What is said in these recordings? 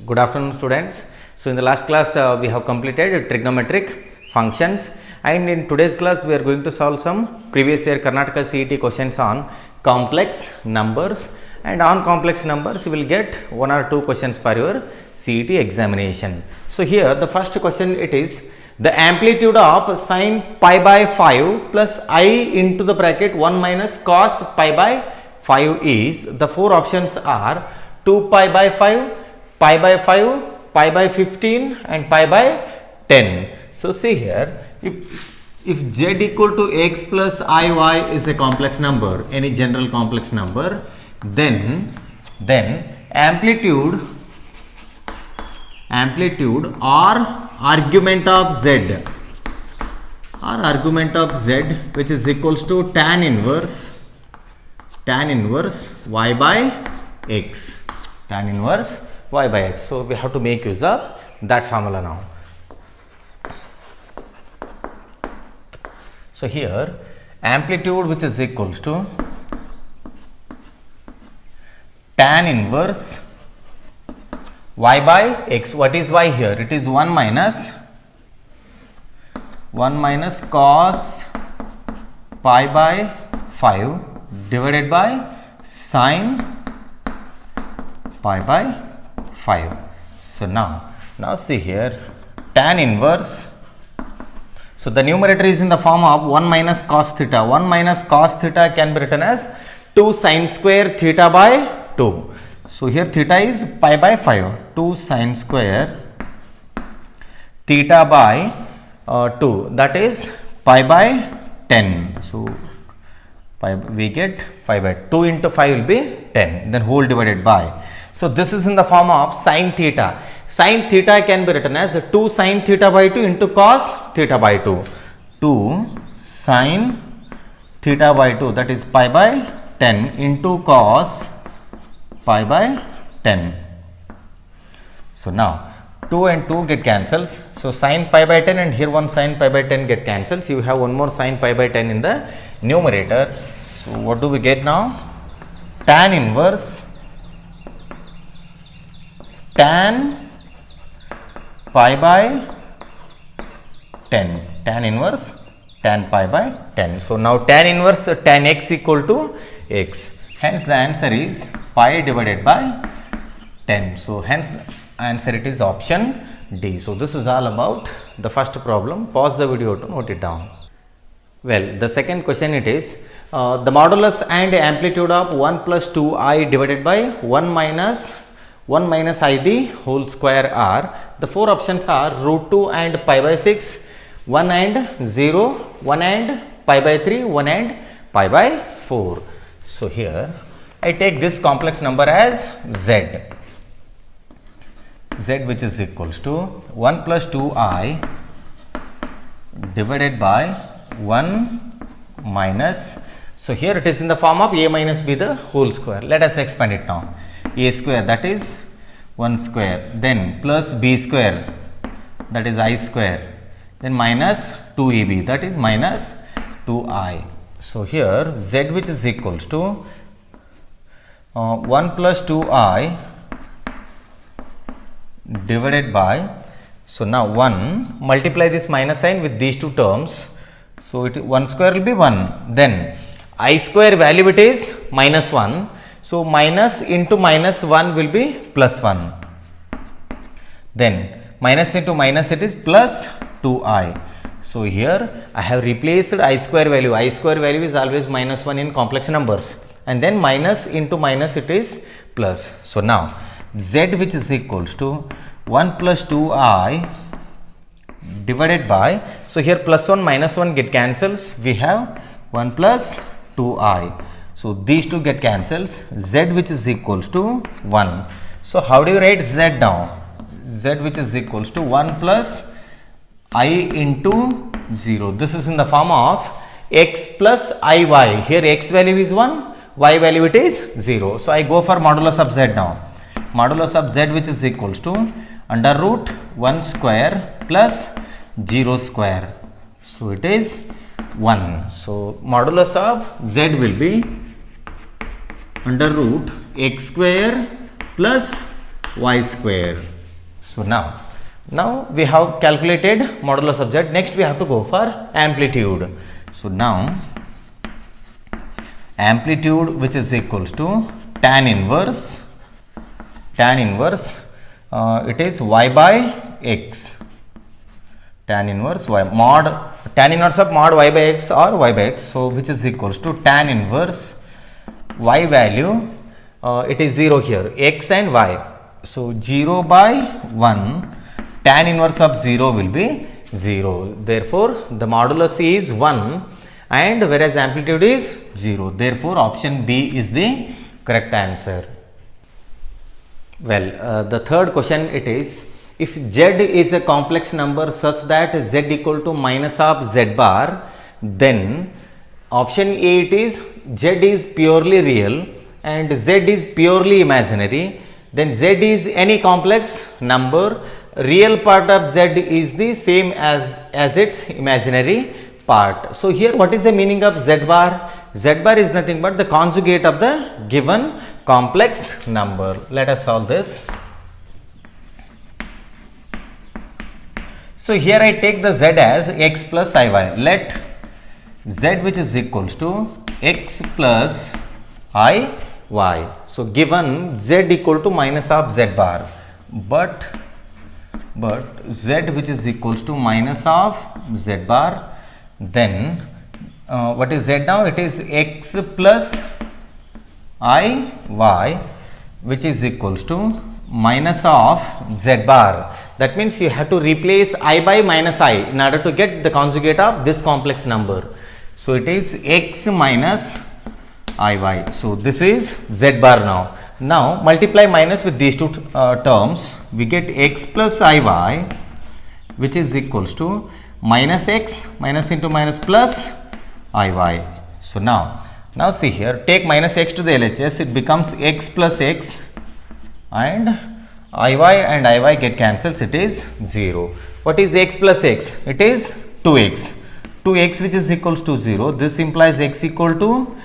Good afternoon, students. So, in the last class, we have completed trigonometric functions, and in today's class, we are going to solve some previous year Karnataka CET questions on complex numbers. And on complex numbers, you will get one or two questions for your CET examination. So, here the first question it is the amplitude of sine pi by 5 plus I into the bracket 1 minus cos pi by 5 is, the four options are 2 pi by 5, pi by 5, pi by 15 and pi by 10. So, see here, if z equal to x plus iy is a complex number, any general complex number, then amplitude or argument of z which is equals to tan inverse y by x, tan inverse y by x. So, we have to make use of that formula now. So, here amplitude which is equals to tan inverse y by x. What is y here? It is 1 minus cos pi by 5 divided by sine pi by 5. So, now see here tan inverse. So, the numerator is in the form of 1 minus cos theta. 1 minus cos theta can be written as 2 sine square theta by 2. So, here theta is pi by 5, 2 sine square theta by 2, that is pi by 10. So, we get 5 by 2 into 5 will be 10, then whole divided by. So, this is in the form of sine theta. Sine theta can be written as 2 sine theta by 2 into cos theta by 2. 2 sine theta by 2, that is pi by 10 into cos pi by 10. So, now 2 and 2 get cancels. So, sine pi by 10 and here one sine pi by 10 get cancels. You have one more sine pi by 10 in the numerator. So, what do we get now? Tan inverse tan pi by 10, tan inverse tan pi by 10. So, now tan inverse tan x equal to x. Hence, the answer is pi divided by 10. So, hence answer it is option D. So, this is all about the first problem. Pause the video to note it down. Well, the second question it is the modulus and amplitude of 1 plus 2i divided by 1 minus I the whole square are, the four options are root 2 and pi by 6, 1 and 0, 1 and pi by 3, 1 and pi by 4. So, here I take this complex number as z which is equals to 1 plus 2i divided by 1 minus. So, here it is in the form of a minus b the whole square. Let us expand it now. A square, that is 1 square, then plus b square, that is I square, then minus 2ab, that is minus 2i. So, here z which is equals to 1 plus 2i divided by, so now 1 multiply this minus sign with these two terms. So, 1 square will be 1, then I square value it is minus 1. So, minus into minus 1 will be plus 1, then minus into minus it is plus 2i. So, here I have replaced I square value is always minus 1 in complex numbers, and then minus into minus it is plus. So, now z which is equals to 1 plus 2i divided by, so here plus 1 minus 1 get cancels, we have 1 plus 2i. So, these two get cancels, z which is equals to 1. So, how do you write z now? Z which is equals to 1 plus I into 0. This is in the form of x plus iy. Here x value is 1, y value it is 0. So, I go for modulus of z now. Modulus of z which is equals to under root 1 square plus 0 square. So, it is 1. So, modulus of z will be under root x square plus y square. So now we have calculated modulus of z. Next we have to go for amplitude. So now amplitude, which is equals to tan inverse it is y by x, tan inverse y mod tan inverse of mod y by x or y by x. So which is equals to tan inverse y value, it is 0 here, x and y. So 0 by 1, tan inverse of 0 will be 0. Therefore the modulus is 1 and whereas amplitude is 0. Therefore option B is the correct answer. Well, the third question it is, if z is a complex number such that z equal to minus of z bar, then option A it is z is purely real and z is purely imaginary. Then z is any complex number, real part of z is the same as its imaginary part. So here what is the meaning of z bar? Z bar is nothing but the conjugate of the given complex number. Let us solve this. So here I take the z as x plus iy. Let z which is equals to x plus iy. So given z equal to minus of z bar, but z which is equals to minus of z bar, then what is z now? It is x plus iy, which is equals to minus of z bar. That means you have to replace I by minus I in order to get the conjugate of this complex number. So it is x minus iy. So this is z bar now. Now multiply minus with these two terms, we get x plus iy, which is equals to minus x, minus into minus plus iy. So now see here, take minus x to the LHS, it becomes x plus x and iy get cancels, it is 0. What is x plus x? It is 2x. 2x which is equals to 0. This implies x equal to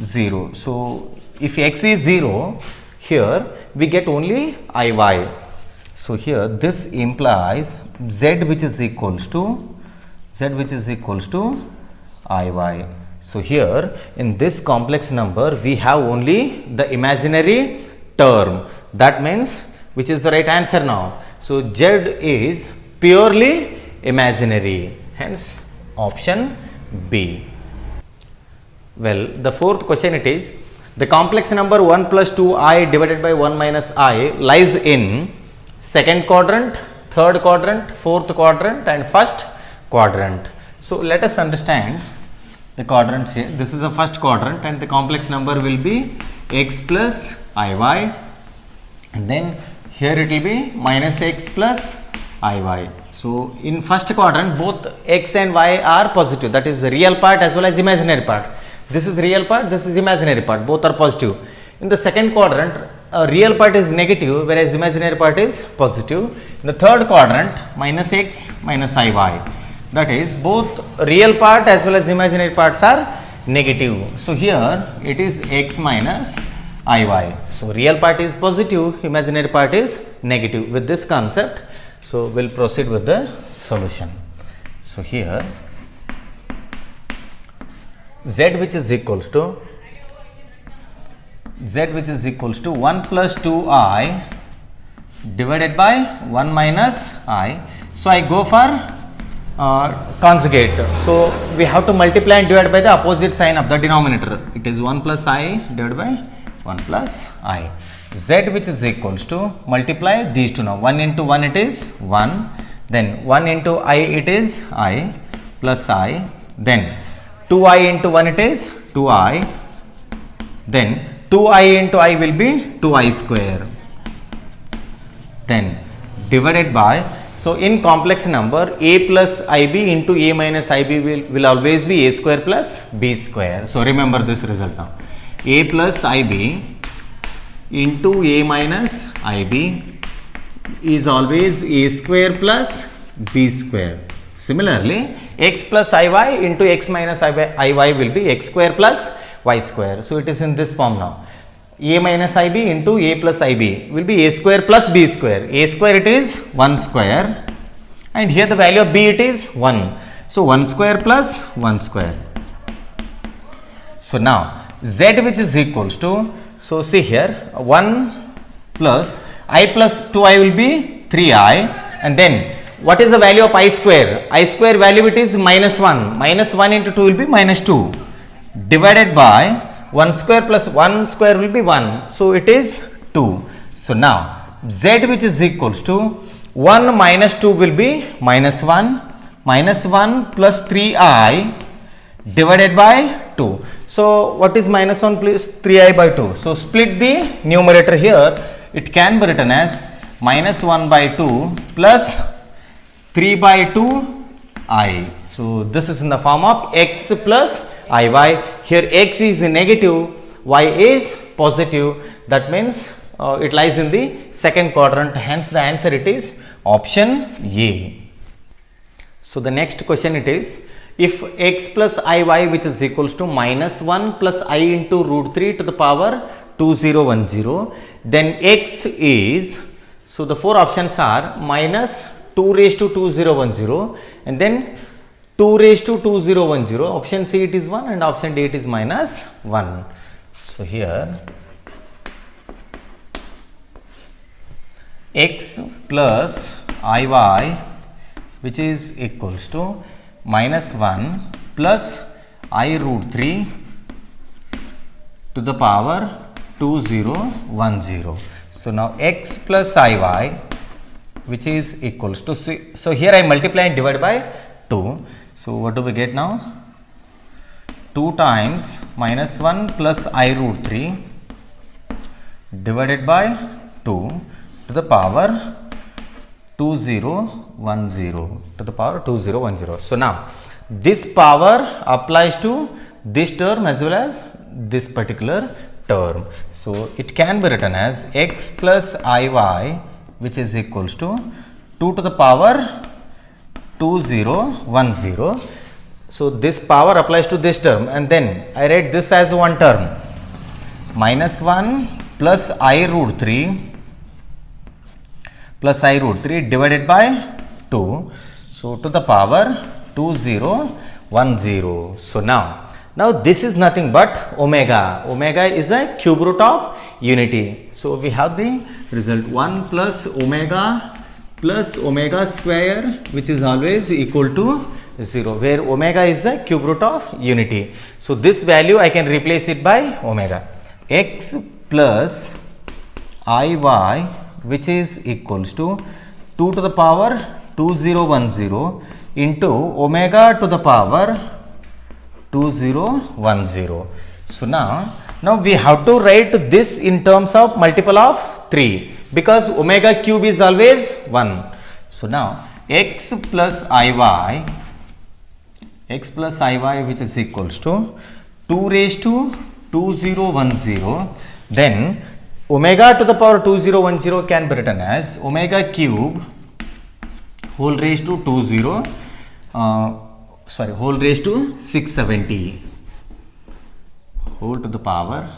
0. So if x is 0, here we get only iy. So here this implies z which is equals to iy. So here in this complex number we have only the imaginary term. That means which is the right answer now? So z is purely imaginary, hence option B. Well, the fourth question it is, the complex number 1 plus 2i divided by 1 minus i lies in second quadrant, third quadrant, fourth quadrant and first quadrant. So let us understand the quadrants here. This is the first quadrant and the complex number will be x plus iy, and then here it will be minus x plus iy. So in first quadrant both x and y are positive, that is the real part as well as imaginary part. This is real part, this is imaginary part, both are positive. In the second quadrant, real part is negative whereas imaginary part is positive. In the third quadrant, minus x minus iy, that is both real part as well as imaginary parts are negative. So here it is x minus iy. So real part is positive, imaginary part is negative. With this concept, so we'll proceed with the solution. So here z which is equals to 1 plus 2i divided by 1 minus i. So I go for conjugate. So we have to multiply and divide by the opposite sign of the denominator. It is 1 plus I divided by 1 plus I. Z which is equals to, multiply these two now. 1 into 1 it is 1. Then 1 into I it is I plus I. Then 2I into 1 it is 2I. Then 2I into I will be 2I square. Then divided by, so in complex number a plus ib into a minus ib will always be a square plus b square. So remember this result now. A plus ib into a minus ib is always a square plus b square. Similarly, x plus iy into x minus iy will be x square plus y square. So it is in this form now. a minus ib into a plus ib will be a square plus b square. A square it is 1 square and here the value of b it is 1. So 1 square plus 1 square. So now z which is equals to, so see here 1 plus I plus 2i will be 3i, and then what is the value of I square? I square value it is minus 1. Minus 1 into 2 will be minus 2 divided by 1 square plus 1 square will be 1. So it is 2. So now z which is equals to 1 minus 2 will be minus 1 plus 3i divided by 2. So what is minus 1 plus 3i by 2? So split the numerator here. It can be written as minus 1 by 2 plus 3 by 2 I. So this is in the form of x plus iy. Here x is negative, y is positive. That means it lies in the second quadrant. Hence the answer it is option A. So the next question it is, if x plus iy which is equals to minus 1 plus I into root 3 to the power 2010, then x is, so the four options are minus 2 raised to 2010 and then 2 raised to 2010. Option C it is 1 and option D it is minus 1. So here x plus iy which is equals to minus 1 plus I root 3 to the power 2010. So now x plus iy which is equals to, so here I multiply and divide by 2. So what do we get now? 2 times minus 1 plus I root 3 divided by 2 to the power 2010 to the power 2010. So now this power applies to this term as well as this particular term. So it can be written as x plus iy which is equals to 2 to the power 2010. So this power applies to this term and then I write this as one term, minus 1 plus I root 3 divided by 2. So to the power 2010. So now this is nothing but omega. Omega is a cube root of unity. So we have the result 1 plus omega square which is always equal to 0, where omega is the cube root of unity. So this value I can replace it by omega. X plus iy which is equals to 2 to the power 2010 into omega to the power 2010. So now we have to write this in terms of multiple of 3 because omega cube is always 1. So now x plus iy which is equals to 2 raised to 2010, then omega to the power 2010 can be written as omega cube whole raised to whole raised to 670 whole to the power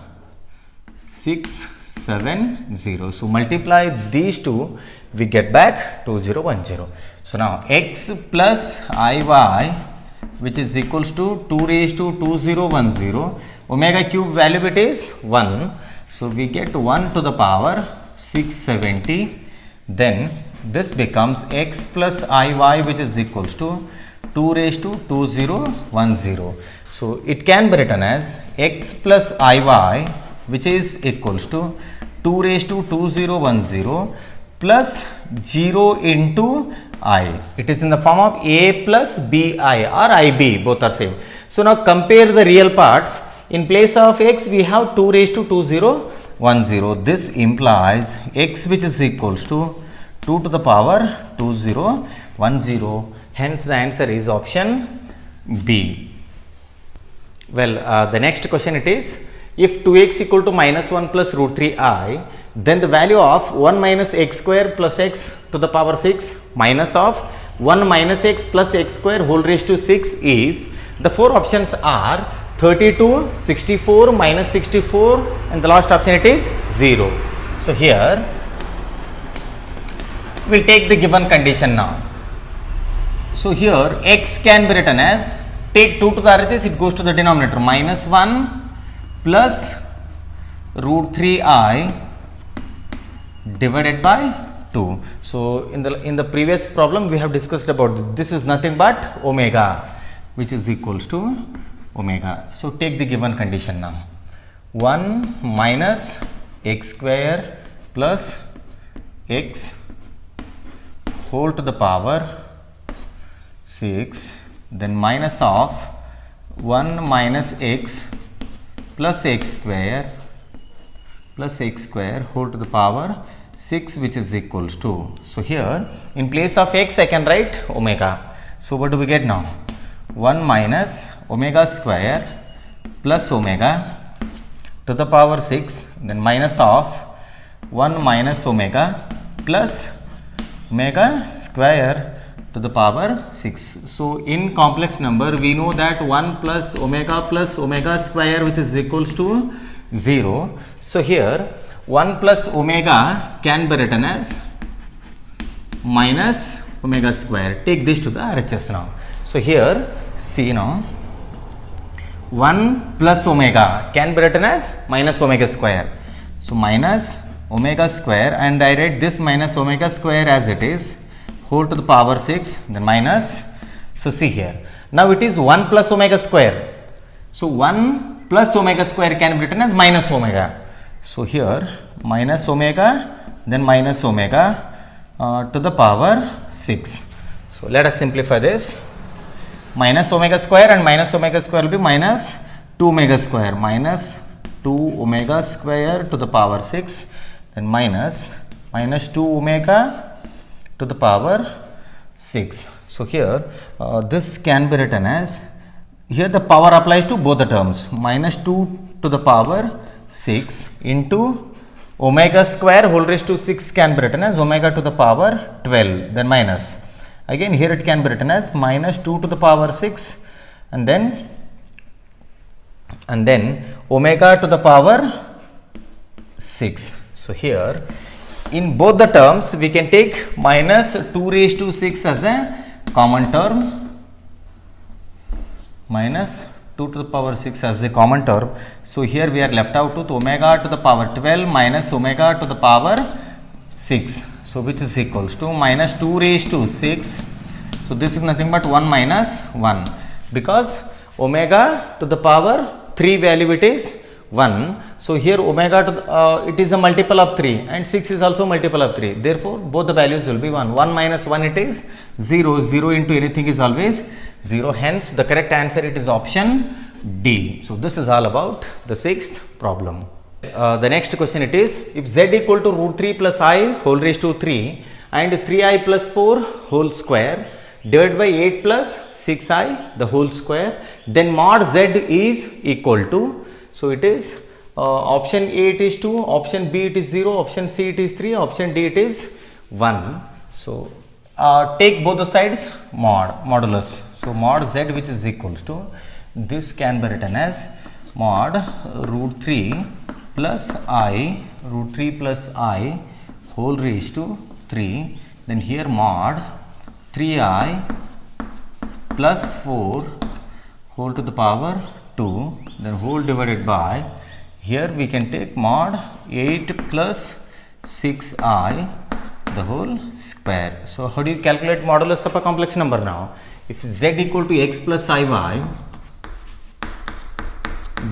670. So multiply these two, we get back 2010. So now x plus iy which is equals to 2 raised to 2010, omega cube value it is 1. So we get 1 to the power 670. Then this becomes x plus iy which is equals to 2 raised to 2010. So it can be written as x plus iy which is equals to 2 raised to 2010 plus 0 into I. It is in the form of a plus bi or ib, both are same. So now compare the real parts. In place of x we have 2 raised to 2010. This implies x which is equals to 2 to the power 2010. Hence the answer is option B. Well, the next question it is, if 2x equal to minus 1 plus root 3i, then the value of 1 minus x square plus x to the power 6 minus of 1 minus x plus x square whole raised to 6 is, the four options are 32, 64, minus 64, and the last option it is 0. So here we'll take the given condition now. So here x can be written as, take 2 to the RHS, it goes to the denominator, minus 1 plus root 3I divided by 2. So in the previous problem we have discussed about this is nothing but omega, which is equals to omega. So take the given condition now. 1 minus x square plus x whole to the power 6, then minus of 1 minus x plus x square whole to the power 6, which is equals to. So here in place of x I can write omega. So what do we get now? 1 minus omega square plus omega to the power 6, then minus of 1 minus omega plus omega square to the power 6. So in complex number we know that 1 plus omega square, which is equals to 0. So here 1 plus omega can be written as minus omega square. Take this to the RHS now. So here see now, 1 plus omega can be written as minus omega square. So minus omega square, and I write this minus omega square as it is, whole to the power 6, then minus. So see here, now it is 1 plus omega square. So 1 plus omega square can be written as minus omega. So here minus omega, then minus omega to the power 6. So let us simplify this. Minus omega square and minus omega square will be minus 2 omega square, minus 2 omega square to the power 6, then minus 2 omega to the power 6. So here this can be written as, here the power applies to both the terms, minus 2 to the power 6 into omega square whole raised to 6 can be written as omega to the power 12, then minus. Again here it can be written as minus 2 to the power 6 and then omega to the power 6. So here in both the terms we can take minus 2 raised to 6 as a common term, minus 2 to the power 6 as a common term. So here we are left out with omega to the power 12 minus omega to the power 6. So which is equals to minus 2 raised to 6. So this is nothing but 1 minus 1, because omega to the power 3 value it is 1. So here omega to the, it is a multiple of 3 and 6 is also multiple of 3. Therefore both the values will be 1. 1 minus 1 it is 0. 0 into anything is always 0. Hence the correct answer it is option D. So this is all about the sixth problem. The next question it is, if z equal to root 3 plus I whole raised to 3 and 3I plus 4 whole square divided by 8 plus 6I the whole square, then mod z is equal to, so it is option A it is 2, option B it is 0, option C it is 3, option D it is 1. So take both the sides modulus. So mod z, which is equals to, this can be written as mod root 3 plus I whole raised to 3, then here mod 3I plus 4 whole to the power 2, then whole divided by, here we can take mod 8 plus 6I the whole square. So how do you calculate modulus of a complex number now? If z equal to x plus iy,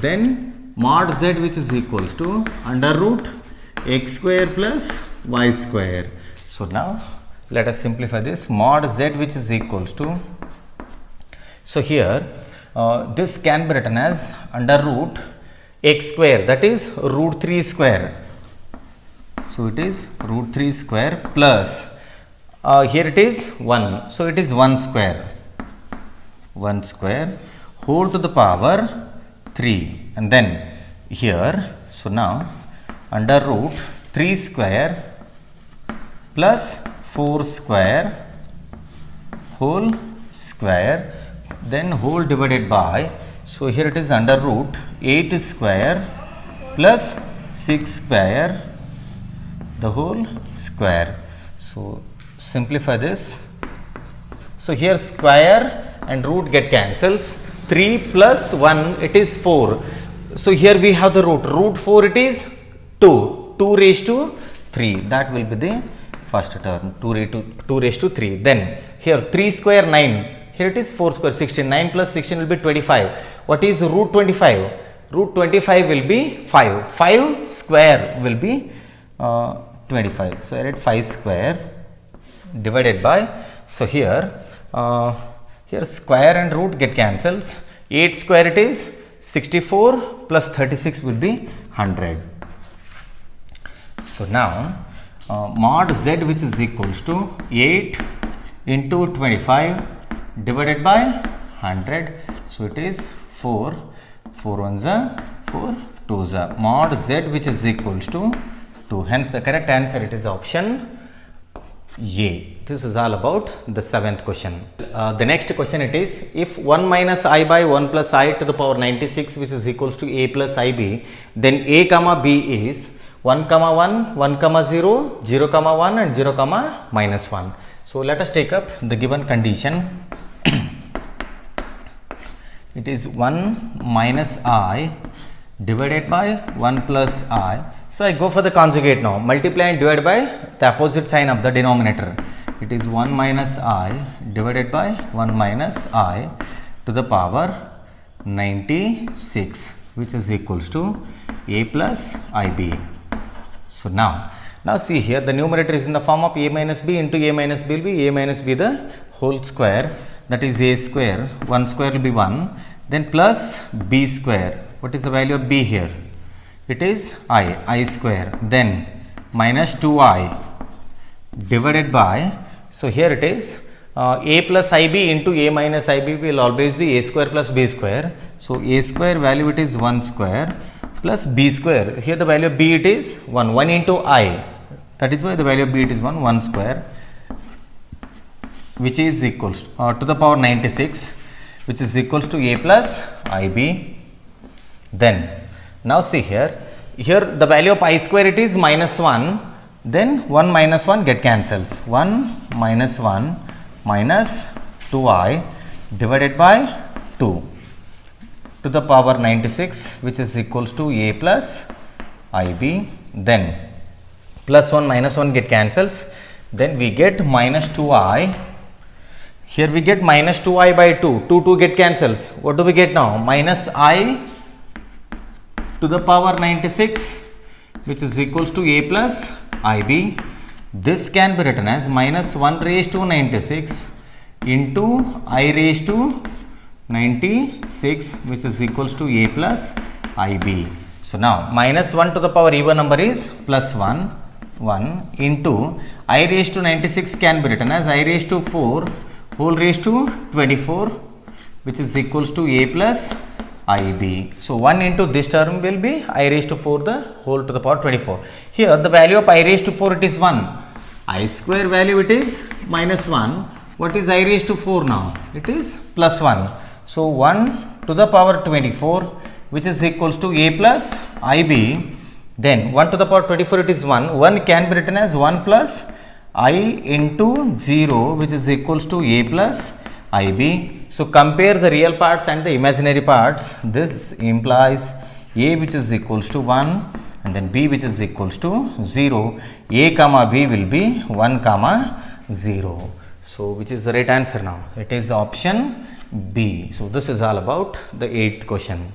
then mod z, which is equals to under root x square plus y square. So now let us simplify this. Mod z, which is equals to, so here this can be written as under root x square, that is root 3 square. So it is root 3 square plus here it is 1, so it is 1 square whole to the power 3, and then here, so now under root 3 square plus 4 square whole square, then whole divided by, So here it is under root 8 square plus 6 square the whole square. So simplify this. So here square and root get cancels. 3 plus 1 it is 4. So here we have the root 4 it is 2 raised to 3, that will be the first term, 2 raised to 3. Then here 3 square 9, here it is 4 square 16, 9 plus 16 will be 25. What is root 25? Root 25 will be 5, 5 square will be 25. So I write 5 square divided by, so here square and root get cancels. 8 square it is 64 plus 36 will be 100. So now mod z, which is equals to 8 into 25 divided by 100. So it is 4 ones are 4 twos are, mod z which is equals to 2. Hence the correct answer, it is option A. This is all about the 7th question. The next question it is, if 1 minus I by 1 plus I to the power 96 which is equals to A plus IB, then A comma B is 1 comma 1, 1 comma 0, 0 comma 1 and 0 comma minus 1. So let us take up the given condition. It is 1 minus I divided by 1 plus I. So I go for the conjugate now, multiply and divide by the opposite sign of the denominator. It is 1 minus I divided by 1 minus I to the power 96 which is equals to A plus IB. So now see here, the numerator is in the form of A minus B into A minus B will be A minus B the whole square, that is A square, 1 square will be 1, then plus B square. What is the value of B here? It is I square, then minus 2I divided by, so here it is A plus IB into A minus IB will always be A square plus B square. So A square value it is 1 square plus B square, here the value of B it is 1 into I, that is why the value of B it is 1 square, which is equals to the power 96 which is equals to A plus IB. Then now see here the value of I square it is minus 1, then 1 minus 1 get cancels, 1 minus 1 minus 2I divided by 2 to the power 96 which is equals to A plus IB. Then plus 1 minus 1 get cancels, then we get minus 2I. Here we get minus 2I by 2 get cancels. What do we get now? Minus I to the power 96 which is equals to A plus IB. This can be written as minus 1 raised to 96 into I raised to 96 which is equals to A plus IB. So now minus 1 to the power even number is plus 1 into I raised to 96 can be written as I raised to 4 whole raised to 24 which is equals to A plus IB. So 1 into this term will be I raised to 4 the whole to the power 24. Here the value of I raised to 4 it is 1. I square value it is minus 1. What is I raised to 4 now? It is plus 1. So 1 to the power 24 which is equals to A plus IB. Then 1 to the power 24 it is 1. 1 can be written as 1 plus I into 0 which is equals to A plus IB. So compare the real parts and the imaginary parts. This implies A which is equals to 1 and then B which is equals to 0. A comma B will be 1 comma 0. So which is the right answer now? It is option B. So this is all about the 8th question.